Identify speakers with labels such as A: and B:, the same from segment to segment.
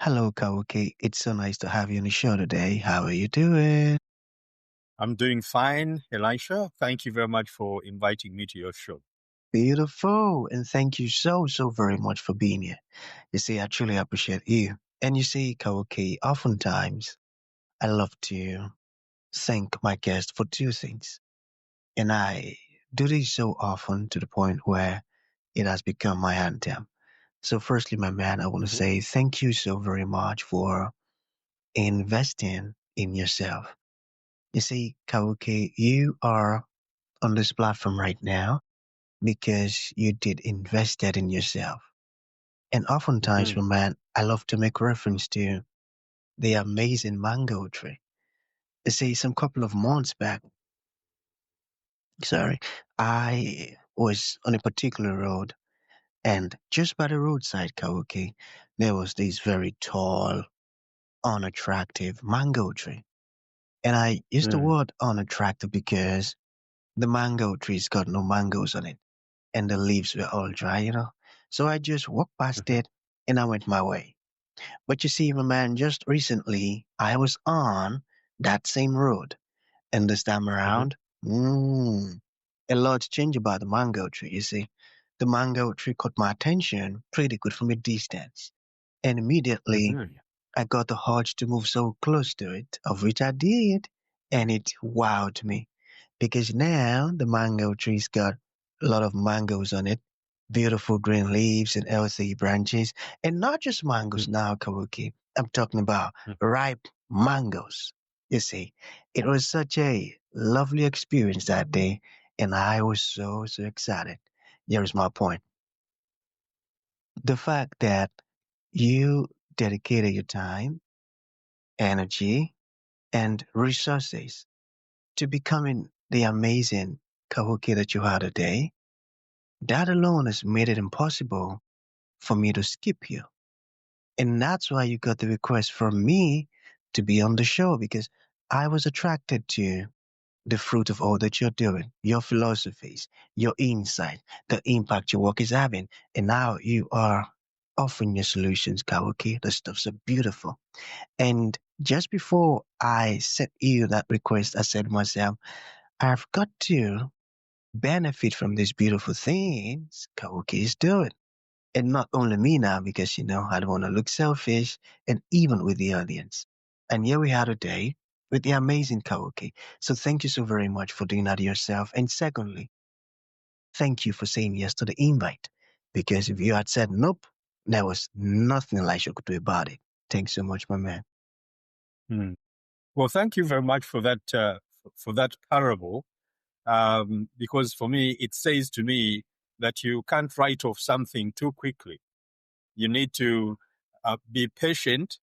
A: Hello, Kawuki. It's so nice to have you on the show today. How are you doing?
B: I'm doing fine, Elisha. Thank you very much for inviting me to your show.
A: Beautiful. And thank you so very much for being here. You see, I truly appreciate you. And you see, Kawuki, oftentimes I love to thank my guests for two things. And I do this so often to the point where it has become my anthem. So firstly, my man, I want to
B: Mhm.
A: say thank you so very much for investing in yourself. You see, Kawuki, you are on this platform right now because you did invested in yourself. And oftentimes, my
B: Mhm.
A: man, I love to make reference to the amazing mango tree. You see, some couple of months back, sorry, I was on a particular road, and just by the roadside, Kawuki, there was this very tall, unattractive mango tree. And I use the
B: Mm.
A: word unattractive because the mango tree's got no mangoes on it, and the leaves were all dry. So I just walked past
B: Mhm.
A: it and I went my way. But you see, my man, just recently I was on that same road, and this time
B: Mhm.
A: around, mm, a lot's changed about the mango tree. You see, the mango tree caught my attention pretty good from a distance, and immediately
B: Mhm.
A: I got the urge to move so close to it, of which I did, and it wowed me because now the mango tree's got a lot of mangoes on it, beautiful green leaves and healthy branches, and not just mangoes
B: Mhm.
A: now, Kawuki. I'm talking about ripe mangoes. You see, it was such a lovely experience that day, and I was so excited. Here's my point. The fact that you dedicated your time, energy, and resources to becoming the amazing Kahuki that you are today, that alone has made it impossible for me to skip you. And that's why you got the request from me to be on the show because I was attracted to the fruit of all that you're doing, your philosophies, your insight, the impact your work is having. And now you are offering your solutions, Kawuki. The stuff's so beautiful. And just before I sent you that request, I said to myself, I've got to benefit from these beautiful things Kawuki is doing. And not only me now, because I don't want to look selfish, and even with the audience. And here we are today with the amazing Kawuki. So thank you so very much for doing that yourself. And secondly, thank you for saying yes to the invite. Because if you had said nope, there was nothing Elisha could do about it. Thanks so much, my man.
B: Mm. Well, thank you very much for that parable. Because for me, it says to me that you can't write off something too quickly. You need to be patient,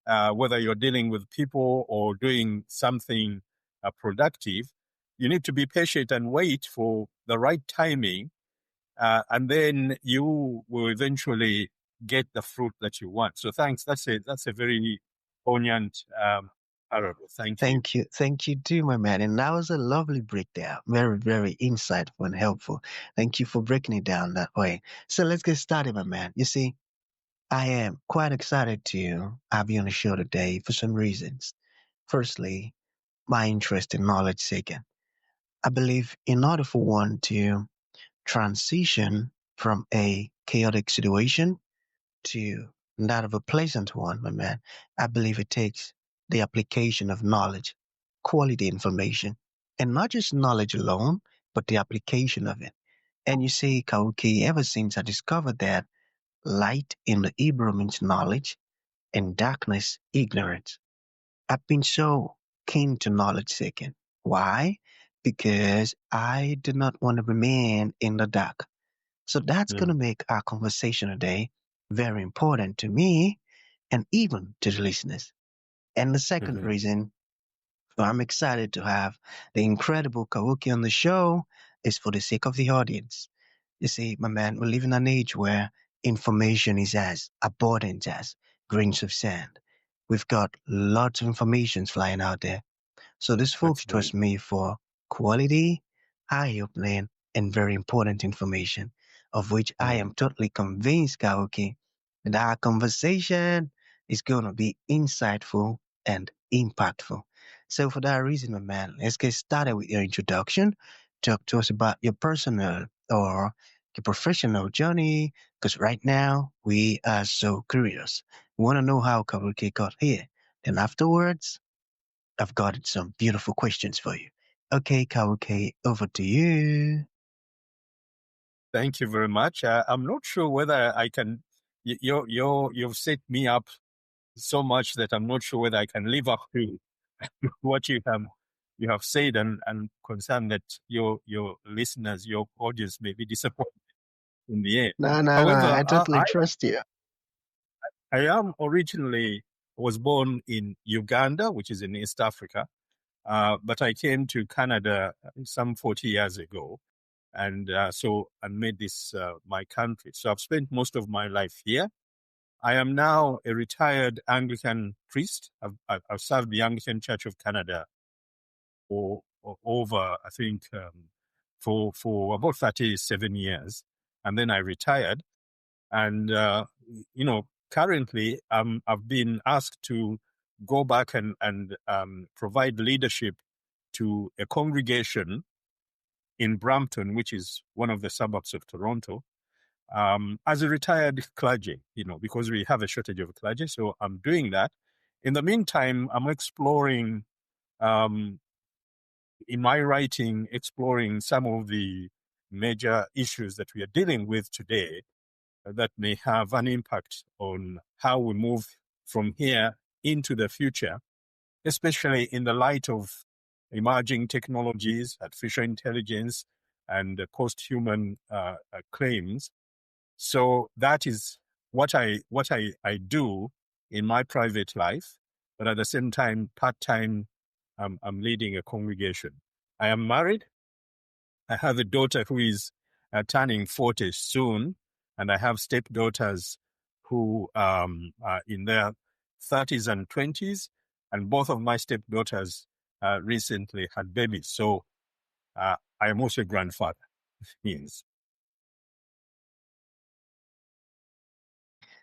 B: whether you're dealing with people or doing something productive. You need to be patient and wait for the right timing, and then you will eventually get the fruit that you want. So thanks. That's a very poignant parable. Thank you.
A: Thank you. Thank you too, my man. And that was a lovely breakdown. Very insightful and helpful. Thank you for breaking it down that way. So let's get started, my man. You see, I am quite excited to have you on the show today for some reasons. Firstly, my interest in knowledge seeking. I believe in order for one to transition from a chaotic situation to that of a pleasant one, my man, I believe it takes the application of knowledge, quality information, and not just knowledge alone, but the application of it. And you see, Kauki, ever since I discovered that light in the Hebrew means knowledge and darkness, ignorance, I've been so keen to knowledge seeking. Why? Because I do not want to remain in the dark. So that's going to
B: Mm,
A: make our conversation today very important to me and even to the listeners. And the second
B: mhm,
A: reason why I'm excited to have the incredible Kawuki on the show is for the sake of the audience. You see, my man, we live in an age where information is as abundant as grains of sand. We've got lots of information flying out there. So these
B: that's
A: folks
B: right.
A: trust me for quality, eye-opening, and very important information, of which I
B: Mm,
A: am totally convinced, Kaoki, that our conversation is going to be insightful and impactful. So for that reason, my man, let's get started with your introduction. Talk to us about your personal or your professional journey, because right now we are so curious. We want to know how Kawuki got here. Then afterwards, I've got some beautiful questions for you. Okay, Kawuki, over to you.
B: Thank you very much. I'm not sure whether I can. You've set me up so much that I'm not sure whether I can live up to what you have said, and concerned that your listeners, your audience, may be disappointed in the end.
A: No, no, no.
B: However,
A: I totally trust you.
B: I was born in Uganda, which is in East Africa, but I came to Canada some 40 years ago, and made this my country. So I've spent most of my life here. I am now a retired Anglican priest. I've served the Anglican Church of Canada for over, I think, for about 37 years, and then I retired. And currently, I've been asked to go back and provide leadership to a congregation in Brampton, which is one of the suburbs of Toronto, as a retired clergy, because we have a shortage of clergy. So I'm doing that. In the meantime, I'm exploring, in my writing, exploring some of the major issues that we are dealing with today that may have an impact on how we move from here into the future, especially in the light of emerging technologies, artificial intelligence, and post-human claims. So that is what I do in my private life, but at the same time, part-time, I'm leading a congregation. I am married. I have a daughter who is turning 40 soon, and I have stepdaughters who are in their 30s and 20s, and both of my stepdaughters recently had babies. So I am also a grandfather. Yes.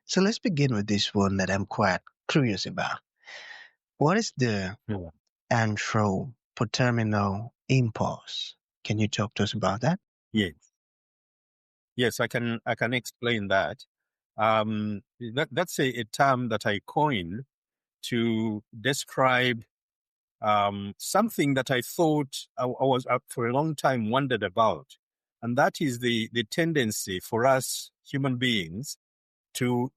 A: So let's begin with this one that I'm quite curious about. What is the
B: Yeah.
A: Anthropoterminal Impulse? Can you talk to us about that?
B: Yes. Yes, I can explain that. That's a term that I coined to describe something that I thought I was for a long time wondered about, and that is the tendency for us human beings to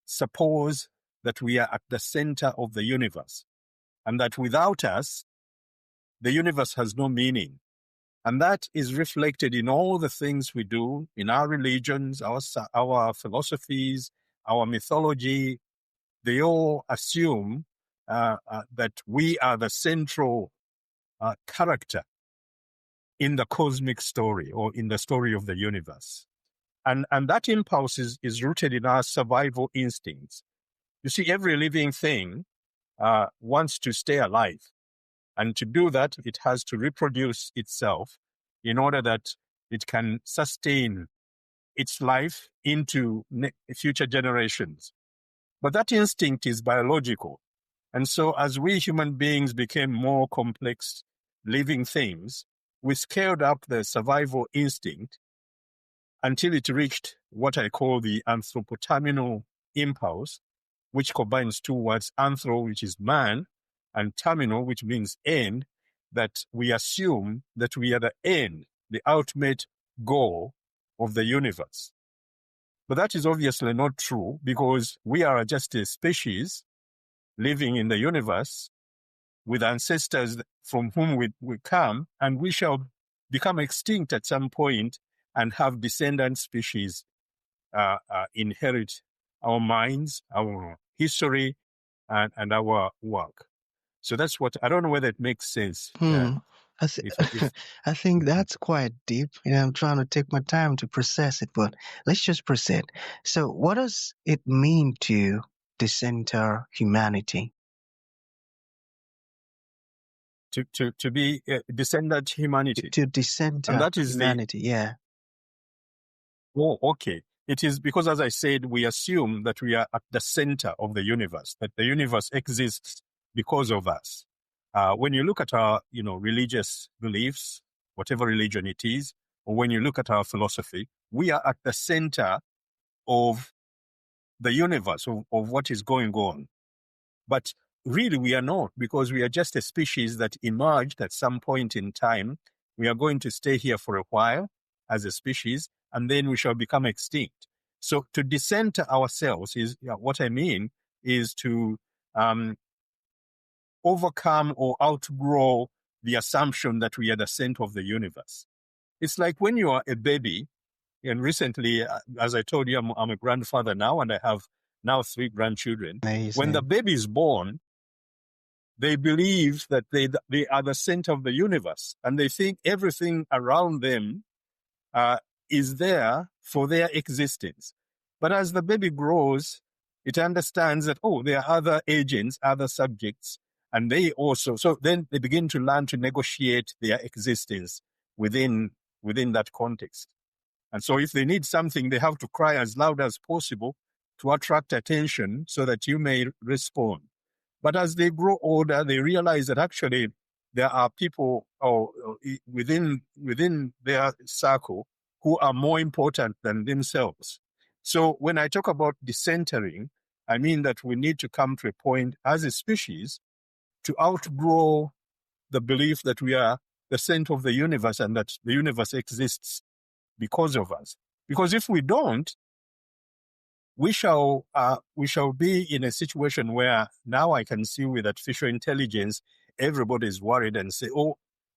B: suppose that we are at the center of the universe, and that without us, the universe has no meaning. And that is reflected in all the things we do, in our religions, our philosophies, our mythology. They all assume that we are the central character in the cosmic story or in the story of the universe. And that impulse is rooted in our survival instincts. You see, every living thing wants to stay alive. And to do that, it has to reproduce itself in order that it can sustain its life into future generations. But that instinct is biological. And so as we human beings became more complex living things, we scaled up the survival instinct until it reached what I call the Anthropoterminal Impulse, which combines two words, anthro, which is man, and terminal, which means end, that we assume that we are the end, the ultimate goal of the universe. But that is obviously not true, because we are just a species living in the universe with ancestors from whom we come, and we shall become extinct at some point and have descendant species inherit our minds, our history, and our work. So that's what, I don't know whether it makes sense.
A: Hmm. I, th-
B: If
A: I think that's quite deep. I'm trying to take my time to process it, but let's just proceed. So, what does it mean to decenter humanity?
B: to be descendant humanity,
A: To
B: and
A: decenter
B: that is the
A: humanity, yeah.
B: oh, okay. It is because, as I said, we assume that we are at the center of the universe, that the universe exists because of us. When you look at our, religious beliefs, whatever religion it is, or when you look at our philosophy, we are at the center of the universe, of what is going on. But really, we are not, because we are just a species that emerged at some point in time. We are going to stay here for a while as a species, and then we shall become extinct. So to decenter ourselves is what I mean is to overcome or outgrow the assumption that we are the center of the universe. It's like when you are a baby, and recently, as I told you, I'm a grandfather now, and I have now 3 grandchildren.
A: Amazing.
B: When the baby is born, they believe that they are the center of the universe, and they think everything around them is there for their existence. But as the baby grows, it understands that, there are other agents, other subjects, and they also, so then they begin to learn to negotiate their existence within that context. And so if they need something, they have to cry as loud as possible to attract attention so that you may respond. But as they grow older, they realize that actually there are people within their circle who are more important than themselves. So when I talk about decentering, I mean that we need to come to a point as a species to outgrow the belief that we are the center of the universe and that the universe exists because of us. Because if we don't, we shall be in a situation where now I can see with artificial intelligence, everybody is worried and say,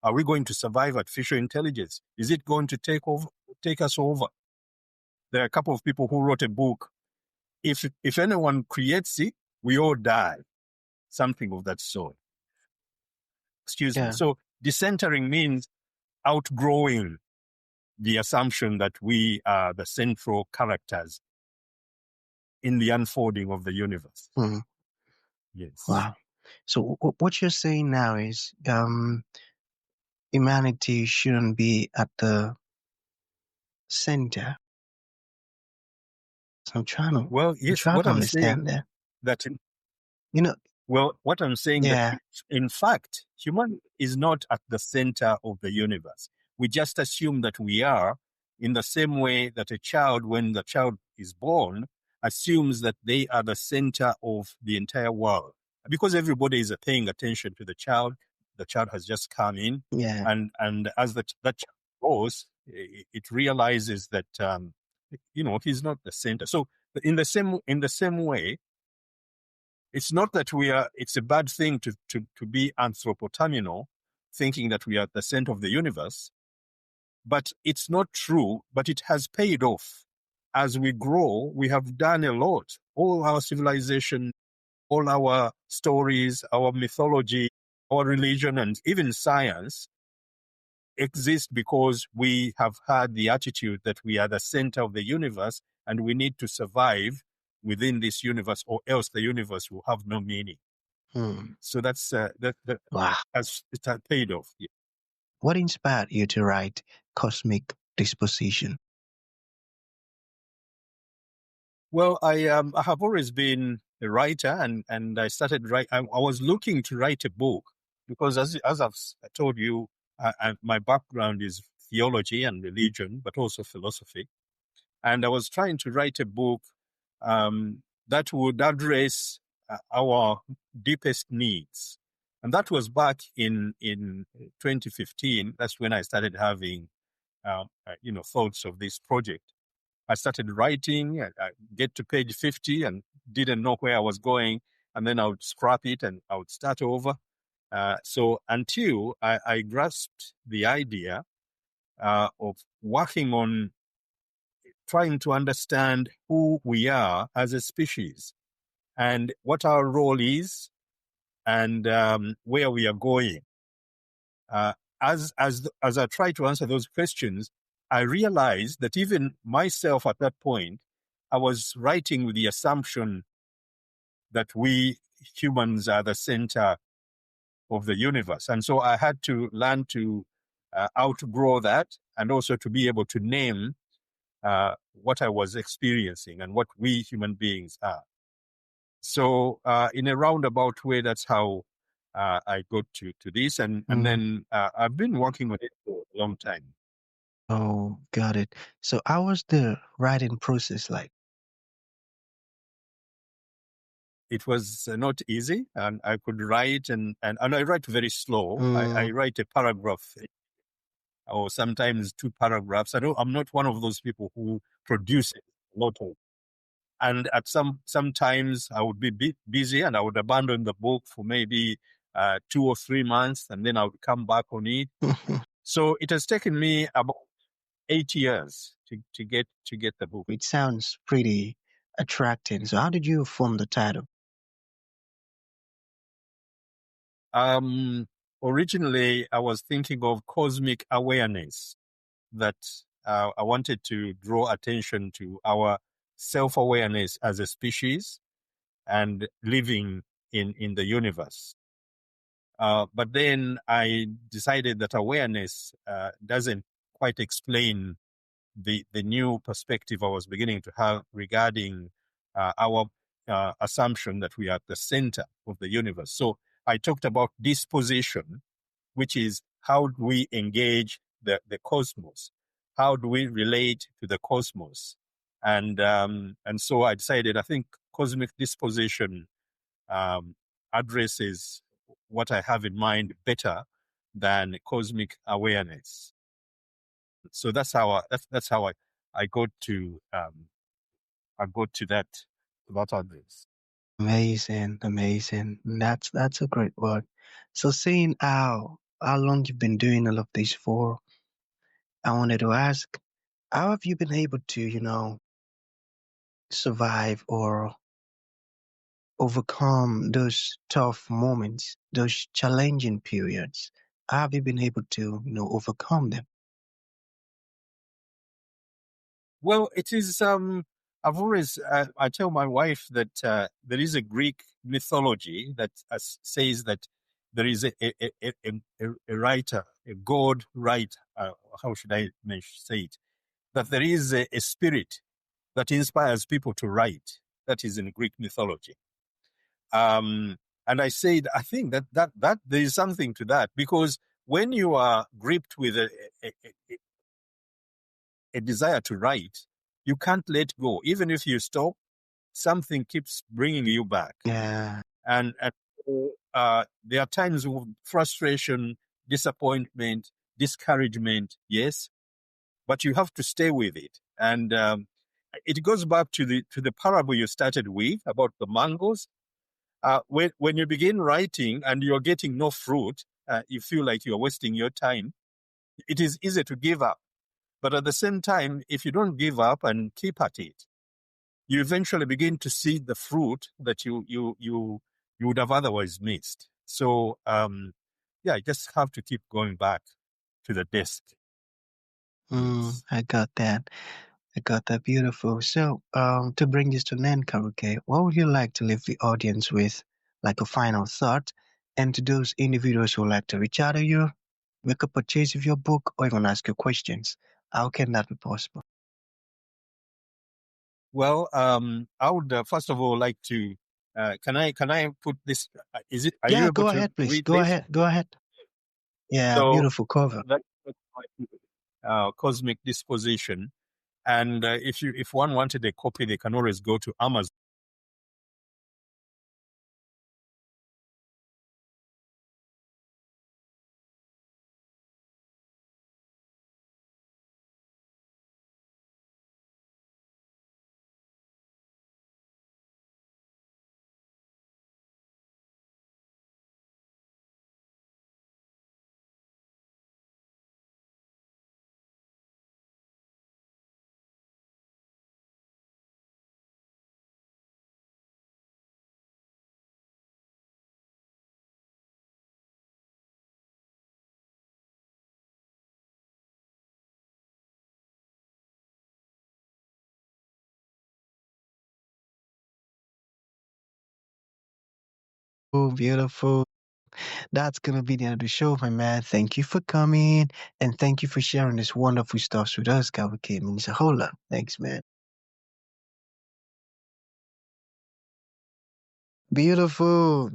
B: are we going to survive artificial intelligence? Is it going to take us over? There are a couple of people who wrote a book. If anyone creates it, we all die. Something of that sort. Excuse me. So decentering means outgrowing the assumption that we are the central characters in the unfolding of the universe.
A: Mm.
B: Yes.
A: Wow. So what you're saying now is humanity shouldn't be at the center. So I'm trying to understand that.
B: What I'm saying that in fact, human is not at the center of the universe. We just assume that we are, in the same way that a child, when the child is born, assumes that they are the center of the entire world. Because everybody is paying attention to the child has just come in.
A: Yeah.
B: And as that child grows, it realizes that, he's not the center. So in the same way, it's not that it's a bad thing to be anthropoterminal, thinking that we are at the center of the universe, but it's not true, but it has paid off. As we grow, we have done a lot. All our civilization, all our stories, our mythology, our religion, and even science exist because we have had the attitude that we are the center of the universe and we need to survive within this universe, or else the universe will have no meaning. So that's
A: wow.
B: It has paid off. Yeah.
A: What inspired you to write Cosmic Disposition?
B: Well, I have always been a writer, and I started I was looking to write a book because, as I've told you, my background is theology and religion, but also philosophy, and I was trying to write a book that would address our deepest needs. And that was back in 2015. That's when I started having, thoughts of this project. I started writing, I get to page 50 and didn't know where I was going. And then I would scrap it and I would start over. So until I grasped the idea of working on trying to understand who we are as a species and what our role is and where we are going. As I try to answer those questions, I realized that even myself at that point, I was writing with the assumption that we humans are the center of the universe. And so I had to learn to outgrow that and also to be able to name what I was experiencing and what we human beings are. So in a roundabout way, that's how I got to this. And then I've been working on it for a long time.
A: Oh, got it. So how was the writing process like?
B: It was not easy, and I could write, and I write very slow. I write a paragraph or sometimes two paragraphs. I'm not one of those people who produce a lot of. And at sometimes I would be busy and I would abandon the book for maybe 2 or 3 months, and then I would come back on it. So it has taken me about 8 years to get the book.
A: It sounds pretty attracting. So how did you form the title?
B: Originally, I was thinking of cosmic awareness, that I wanted to draw attention to our self-awareness as a species and living in the universe. But then I decided that awareness doesn't quite explain the new perspective I was beginning to have regarding our assumption that we are at the center of the universe. So I talked about disposition, which is how do we engage the cosmos? How do we relate to the cosmos? And so I decided, I think cosmic disposition addresses what I have in mind better than cosmic awareness. So that's how I got to that address.
A: Amazing. That's a great word. So seeing how long you've been doing all of this for, I wanted to ask, how have you been able to, survive or overcome those tough moments, those challenging periods? How have you been able to, overcome them?
B: Well, it is. I've always I tell my wife that there is a Greek mythology that says that there is a writer, a god writer. How should I say it? That there is a spirit that inspires people to write. That is in Greek mythology. And I said, I think that there is something to that, because when you are gripped with a, a desire to write, you can't let go. Even if you stop, something keeps bringing you back.
A: Yeah.
B: And there are times of frustration, disappointment, discouragement, yes, but you have to stay with it. And it goes back to the parable you started with about the mangoes. When you begin writing and you're getting no fruit, you feel like you're wasting your time. It is easy to give up. But at the same time, if you don't give up and keep at it, you eventually begin to see the fruit that you would have otherwise missed. So, yeah, you just have to keep going back to the desk. Yes.
A: I got that. I got that. Beautiful. So, to bring this to an end, Kawuki, what would you like to leave the audience with, like a final thought? And to those individuals who like to reach out to you, make a purchase of your book, or even ask you questions, how can that be possible?
B: Well, I would first of all like to. Can I put this? Is it? Are you
A: Yeah,
B: able
A: go
B: to
A: ahead, please.
B: read
A: Go
B: this?
A: ahead. Go ahead. Yeah,
B: So
A: beautiful cover.
B: that's my cosmic disposition. And if one wanted a copy, they can always go to Amazon.
A: Oh, beautiful. That's gonna be the end of the show, my man. Thank you for coming and thank you for sharing this wonderful stuff with us, Kawuki. It means a whole lot. Thanks, man. Beautiful.